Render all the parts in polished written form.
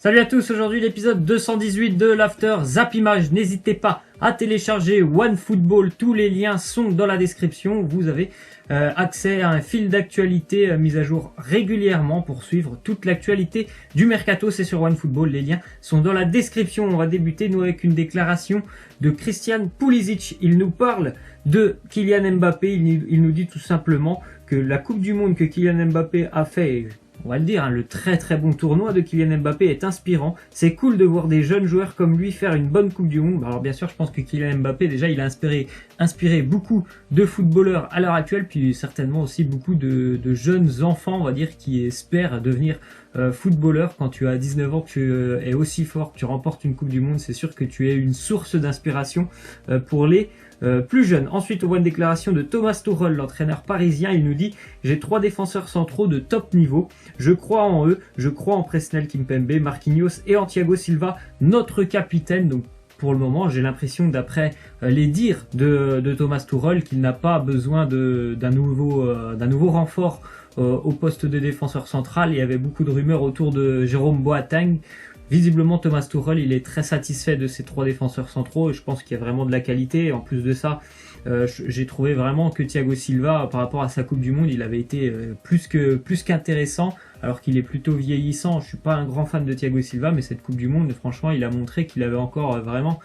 Salut à tous, aujourd'hui l'épisode 218 de l'After Zap Image. N'hésitez pas à télécharger OneFootball, tous les liens sont dans la description. Vous avez accès à un fil d'actualité mis à jour régulièrement pour suivre toute l'actualité du mercato. C'est sur OneFootball, les liens sont dans la description. On va débuter nous avec une déclaration de Christian Pulisic. Il nous parle de Kylian Mbappé, il nous dit tout simplement que la Coupe du Monde que Kylian Mbappé a fait, on va le dire, le très bon tournoi de Kylian Mbappé est inspirant. C'est cool de voir des jeunes joueurs comme lui faire une bonne Coupe du Monde. Alors bien sûr, je pense que Kylian Mbappé, déjà, il a inspiré beaucoup de footballeurs à l'heure actuelle, puis certainement aussi beaucoup de jeunes enfants, on va dire, qui espèrent devenir footballeurs. Quand tu as 19 ans, que tu es aussi fort, que tu remportes une Coupe du Monde, c'est sûr que tu es une source d'inspiration pour les plus jeune. Ensuite, on voit une déclaration de Thomas Tuchel, l'entraîneur parisien. Il nous dit: j'ai 3 défenseurs centraux de top niveau. Je crois en eux. Je crois en Presnel Kimpembe, Marquinhos et en Thiago Silva, notre capitaine. Donc, pour le moment, j'ai l'impression, d'après les dires de Thomas Tuchel, qu'il n'a pas besoin d'un nouveau renfort au poste de défenseur central. Il y avait beaucoup de rumeurs autour de Jérôme Boateng. Visiblement, Thomas Tuchel, il est très satisfait de ses 3 défenseurs centraux et je pense qu'il y a vraiment de la qualité. En plus de ça, j'ai trouvé vraiment que Thiago Silva, par rapport à sa Coupe du Monde, il avait été plus qu'intéressant, alors qu'il est plutôt vieillissant. Je suis pas un grand fan de Thiago Silva, mais cette Coupe du Monde, franchement, il a montré qu'il avait encore vraiment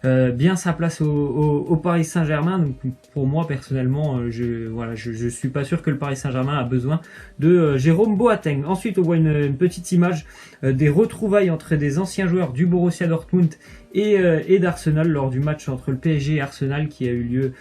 bien sa place au Paris Saint-Germain. Donc pour moi personnellement, je suis pas sûr que le Paris Saint-Germain a besoin de Jérôme Boateng. Ensuite, on voit une petite image des retrouvailles entre des anciens joueurs du Borussia Dortmund et d'Arsenal lors du match entre le PSG et Arsenal qui a eu lieu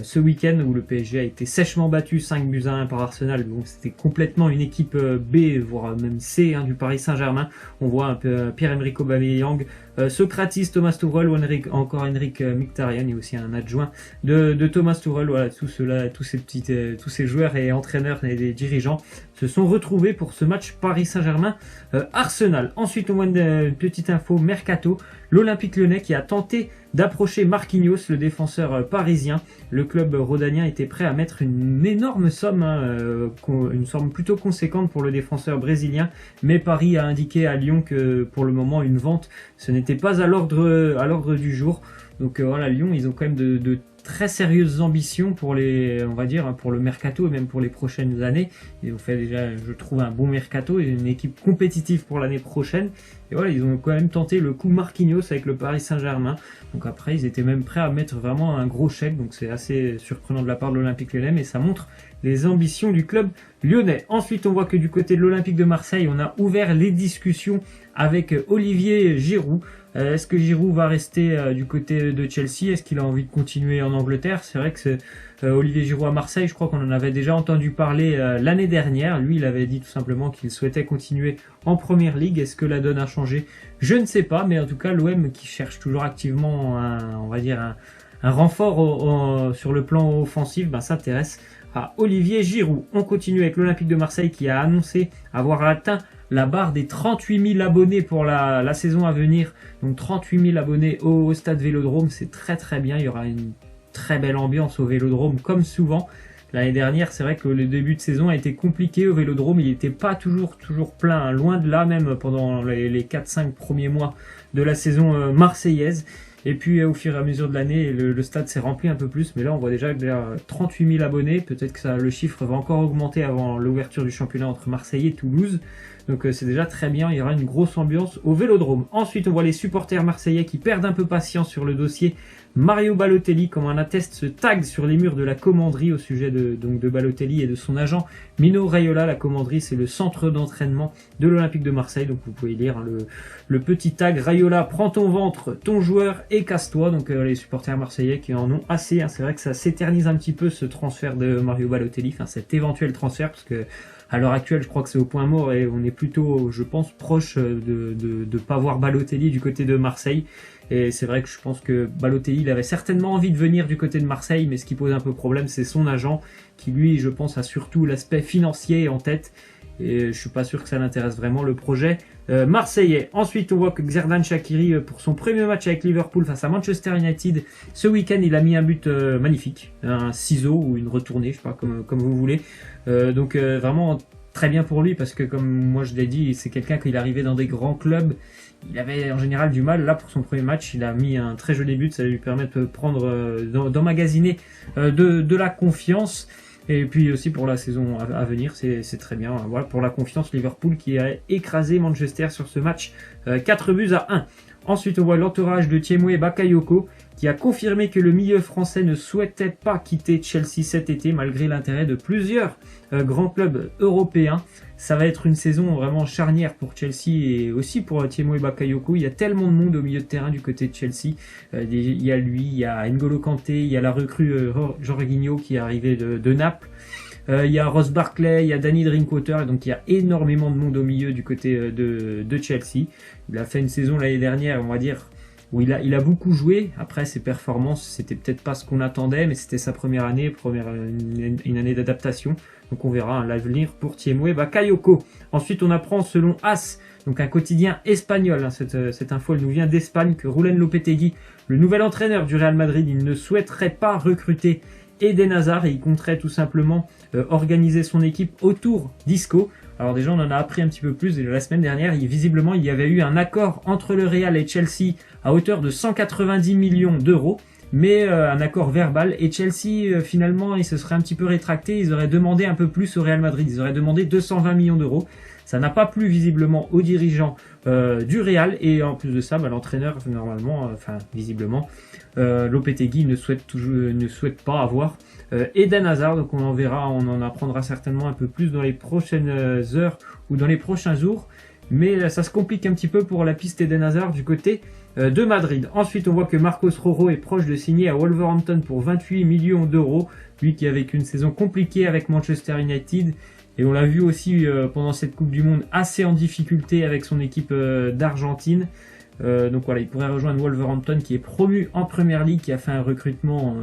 ce week-end, où le PSG a été sèchement battu 5-1 par Arsenal. Donc c'était complètement une équipe B, voire même C, du Paris Saint-Germain. On voit un peu Pierre-Emerick Aubameyang, Socrates, Thomas Tuchel ou encore Henrik Mkhitaryan, et aussi un adjoint de Thomas Tuchel. Voilà, tous ces joueurs et entraîneurs et des dirigeants se sont retrouvés pour ce match Paris Saint-Germain Arsenal. Ensuite, on voit une petite info mercato. L'Olympique Lyonnais qui a tenté d'approcher Marquinhos, le défenseur parisien. Le club rhodanien était prêt à mettre une énorme somme, une somme plutôt conséquente pour le défenseur brésilien, mais Paris a indiqué à Lyon que pour le moment une vente, ce n'était pas à l'ordre du jour. Donc voilà, Lyon, ils ont quand même de très sérieuses ambitions pour pour le mercato et même pour les prochaines années. Ils ont fait déjà, je trouve, un bon mercato et une équipe compétitive pour l'année prochaine. Et voilà, ils ont quand même tenté le coup Marquinhos avec le Paris Saint-Germain. Donc après, ils étaient même prêts à mettre vraiment un gros chèque. Donc c'est assez surprenant de la part de l'Olympique Lyonnais, mais ça montre les ambitions du club lyonnais. Ensuite, on voit que du côté de l'Olympique de Marseille, on a ouvert les discussions avec Olivier Giroud. Est-ce que Giroud va rester du côté de Chelsea? Est-ce qu'il a envie de continuer en Angleterre? C'est vrai que Olivier Giroud à Marseille, je crois qu'on en avait déjà entendu parler l'année dernière. Lui, il avait dit tout simplement qu'il souhaitait continuer en Première Ligue. Est-ce que la donne a changé? Je ne sais pas, mais en tout cas, l'OM, qui cherche toujours activement un renfort sur le plan offensif, s'intéresse à Olivier Giroud. On continue avec l'Olympique de Marseille qui a annoncé avoir atteint la barre des 38 000 abonnés pour la saison à venir. Donc 38 000 abonnés au stade Vélodrome, c'est très bien. Il y aura une très belle ambiance au Vélodrome comme souvent. L'année dernière, c'est vrai que le début de saison a été compliqué au Vélodrome. Il n'était pas toujours plein, loin de là, même pendant les 4-5 premiers mois de la saison marseillaise. Et puis au fur et à mesure de l'année, le stade s'est rempli un peu plus. Mais là, on voit déjà 38 000 abonnés. Peut-être que le chiffre va encore augmenter avant l'ouverture du championnat entre Marseille et Toulouse. Donc c'est déjà très bien, il y aura une grosse ambiance au Vélodrome. Ensuite, on voit les supporters marseillais qui perdent un peu patience sur le dossier Mario Balotelli, comme en atteste ce tag sur les murs de la commanderie au sujet de Balotelli et de son agent Mino Raiola. La commanderie, c'est le centre d'entraînement de l'Olympique de Marseille. Donc vous pouvez lire le petit tag: Raiola, prends ton ventre, ton joueur et casse-toi. Donc les supporters marseillais qui en ont assez. C'est vrai que ça s'éternise un petit peu, ce transfert de Mario Balotelli, cet éventuel transfert, parce que à l'heure actuelle, je crois que c'est au point mort et on est plutôt, je pense, proche de pas voir Balotelli du côté de Marseille. Et c'est vrai que je pense que Balotelli, il avait certainement envie de venir du côté de Marseille, mais ce qui pose un peu problème, c'est son agent, qui lui, je pense, a surtout l'aspect financier en tête. Et je suis pas sûr que ça l'intéresse vraiment, le projet marseillais. Ensuite, on voit que Xherdan Shaqiri, pour son premier match avec Liverpool face à Manchester United, ce week-end, il a mis un but magnifique, un ciseau ou une retournée, je sais pas, comme vous voulez. Donc vraiment très bien pour lui parce que comme moi je l'ai dit, c'est quelqu'un qui est arrivé dans des grands clubs, il avait en général du mal. Là pour son premier match, il a mis un très joli but, ça va lui permettre de prendre, d'emmagasiner de la confiance. Et puis aussi pour la saison à venir, c'est très bien. Voilà pour la confiance, Liverpool qui a écrasé Manchester sur ce match 4-1. Ensuite, on voit l'entourage de Tiémoué Bakayoko qui a confirmé que le milieu français ne souhaitait pas quitter Chelsea cet été malgré l'intérêt de plusieurs grands clubs européens. Ça va être une saison vraiment charnière pour Chelsea et aussi pour Tiémoué Bakayoko. Il y a tellement de monde au milieu de terrain du côté de Chelsea. Il y a lui, il y a N'Golo Kanté, il y a la recrue Jorginho qui est arrivé de Naples. Il y a Ross Barkley, il y a Danny Drinkwater, donc il y a énormément de monde au milieu du côté de Chelsea. Il a fait une saison l'année dernière, on va dire, où il a beaucoup joué. Après, ses performances, c'était peut-être pas ce qu'on attendait, mais c'était sa première année, une année d'adaptation. Donc on verra l'avenir pour Tiémoué Bakayoko. Ensuite, on apprend selon AS, donc un quotidien espagnol, cette info elle nous vient d'Espagne, que Julen Lopetegui, le nouvel entraîneur du Real Madrid, il ne souhaiterait pas recruter Eden Hazard et il compterait tout simplement organiser son équipe autour d'Isco. Alors déjà on en a appris un petit peu plus et la semaine dernière visiblement il y avait eu un accord entre le Real et Chelsea à hauteur de 190 millions d'euros, mais un accord verbal, et Chelsea finalement ils se seraient un petit peu rétractés, ils auraient demandé un peu plus au Real Madrid, ils auraient demandé 220 millions d'euros. Ça n'a pas plu visiblement aux dirigeants du Real, et en plus de ça, l'entraîneur normalement, visiblement, Lopetegui ne souhaite pas avoir Eden Hazard. Donc on en apprendra certainement un peu plus dans les prochaines heures ou dans les prochains jours. Mais ça se complique un petit peu pour la piste Eden Hazard du côté de Madrid. Ensuite, on voit que Marcos Rojo est proche de signer à Wolverhampton pour 28 millions d'euros. Lui qui a vécu une saison compliquée avec Manchester United. Et on l'a vu aussi pendant cette Coupe du Monde assez en difficulté avec son équipe d'Argentine. Donc voilà, il pourrait rejoindre Wolverhampton qui est promu en Premier League, qui a fait un recrutement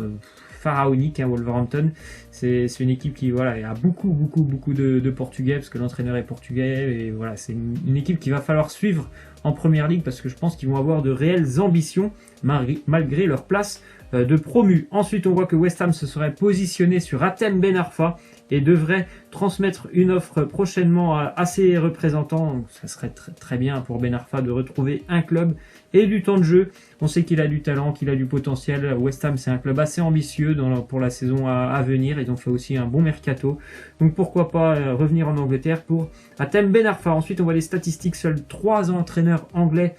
pharaonique. Wolverhampton, c'est une équipe qui a beaucoup de Portugais parce que l'entraîneur est portugais. Et voilà, c'est une équipe qu'il va falloir suivre en Premier League parce que je pense qu'ils vont avoir de réelles ambitions malgré leur place de promu. Ensuite, on voit que West Ham se serait positionné sur Hatem Ben Arfa et devrait transmettre une offre prochainement à ses représentants. Donc, ça serait très bien pour Ben Arfa de retrouver un club et du temps de jeu. On sait qu'il a du talent, qu'il a du potentiel. West Ham, c'est un club assez ambitieux pour la saison à venir. Ils ont fait aussi un bon mercato. Donc pourquoi pas revenir en Angleterre pour Hatem Ben Arfa. Ensuite, on voit les statistiques. Seuls 3 entraîneurs anglais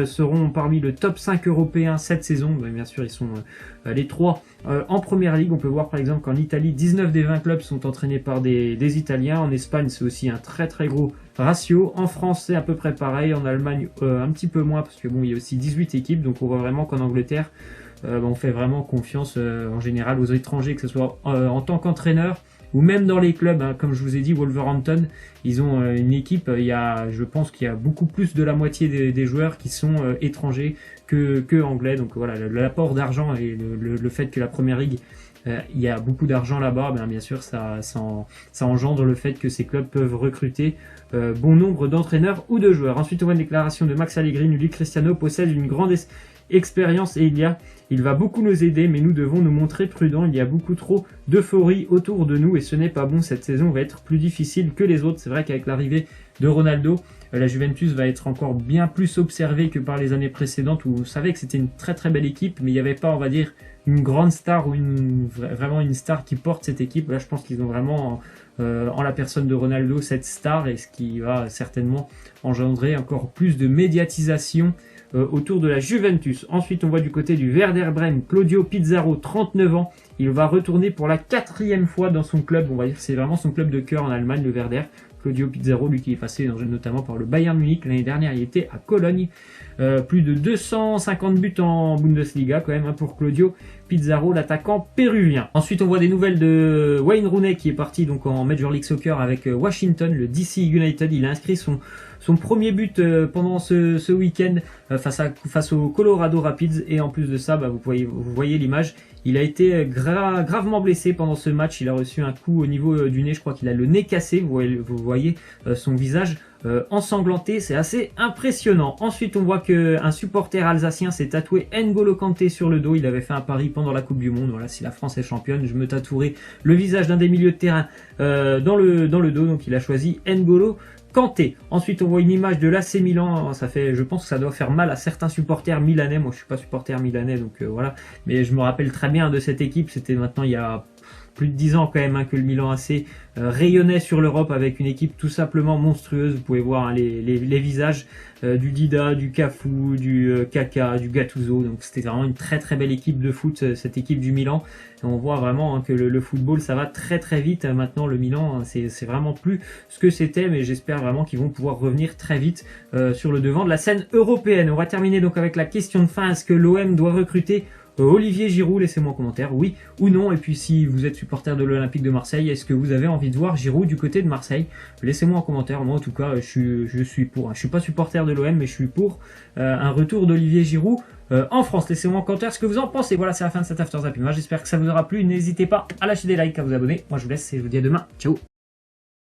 seront parmi le top 5 européen cette saison. Bien sûr, ils sont les 3 en Première Ligue. On peut voir par exemple qu'en Italie, 19 des 20 clubs sont entraînés par des Italiens. En Espagne, c'est aussi un très gros ratio. En France, c'est à peu près pareil. En Allemagne, un petit peu moins parce que il y a aussi 18 équipes. Donc on voit vraiment qu'en Angleterre, on fait vraiment confiance en général aux étrangers, que ce soit en tant qu'entraîneur ou même dans les clubs. Comme je vous ai dit, Wolverhampton, ils ont une équipe, je pense qu'il y a beaucoup plus de la moitié des joueurs qui sont étrangers que anglais. Donc voilà, l'apport d'argent et le fait que la Première Ligue, il y a beaucoup d'argent là-bas, bien sûr ça engendre le fait que ces clubs peuvent recruter bon nombre d'entraîneurs ou de joueurs. Ensuite, on voit une déclaration de Max Allegri. Lui, Cristiano possède une grande expérience et il va beaucoup nous aider, mais nous devons nous montrer prudents. Il y a beaucoup trop d'euphorie autour de nous et ce n'est pas bon. Cette saison va être plus difficile que les autres. C'est vrai qu'avec l'arrivée de Ronaldo, la Juventus va être encore bien plus observée que par les années précédentes où on savait que c'était une très belle équipe, mais il n'y avait pas, on va dire, une grande star ou vraiment une star qui porte cette équipe. Là, je pense qu'ils ont vraiment en la personne de Ronaldo cette star, et ce qui va certainement engendrer encore plus de médiatisation autour de la Juventus. Ensuite, on voit du côté du Werder Bremen, Claudio Pizarro, 39 ans. Il va retourner pour la 4e fois dans son club. On va dire que c'est vraiment son club de cœur en Allemagne, le Werder. Claudio Pizarro, lui qui est passé notamment par le Bayern Munich. L'année dernière, il était à Cologne. Plus de 250 buts en Bundesliga quand même pour Claudio Pizarro, l'attaquant péruvien. Ensuite, on voit des nouvelles de Wayne Rooney qui est parti donc en Major League Soccer avec Washington, le DC United. Il a inscrit son son premier but pendant ce week-end face au Colorado Rapids. Et en plus de ça, vous voyez l'image, il a été gravement blessé pendant ce match. Il a reçu un coup au niveau du nez, je crois qu'il a le nez cassé. Vous voyez son visage ensanglanté, c'est assez impressionnant. Ensuite, on voit qu'un supporter alsacien s'est tatoué N'Golo Kanté sur le dos. Il avait fait un pari pendant la Coupe du Monde. Voilà, si la France est championne, je me tatouerai le visage d'un des milieux de terrain dans le dos. Donc il a choisi N'Golo Kanté. Ensuite, on voit une image de l'AC Milan. Je pense que ça doit faire mal à certains supporters milanais. Moi, je suis pas supporter milanais, donc voilà. Mais je me rappelle très bien de cette équipe. C'était maintenant il y a plus de 10 ans quand même que le Milan AC rayonnait sur l'Europe avec une équipe tout simplement monstrueuse. Vous pouvez voir les visages du Dida, du Cafu, du Kaka, du Gattuso. Donc c'était vraiment une très très belle équipe de foot, cette équipe du Milan. Et on voit vraiment que le football ça va très très vite. Maintenant le Milan c'est vraiment plus ce que c'était, mais j'espère vraiment qu'ils vont pouvoir revenir très vite sur le devant de la scène européenne. On va terminer donc avec la question de fin. Est-ce que l'OM doit recruter Olivier Giroud? Laissez-moi en commentaire, oui ou non. Et puis si vous êtes supporter de l'Olympique de Marseille, est-ce que vous avez envie de voir Giroud du côté de Marseille? Laissez-moi en commentaire. Moi en tout cas je suis pour. Je suis pas supporter de l'OM, mais je suis pour un retour d'Olivier Giroud en France. Laissez-moi en commentaire ce que vous en pensez. Voilà, c'est la fin de cet After Zapping. J'espère que ça vous aura plu. N'hésitez pas à lâcher des likes, à vous abonner. Moi je vous laisse et je vous dis à demain. Ciao.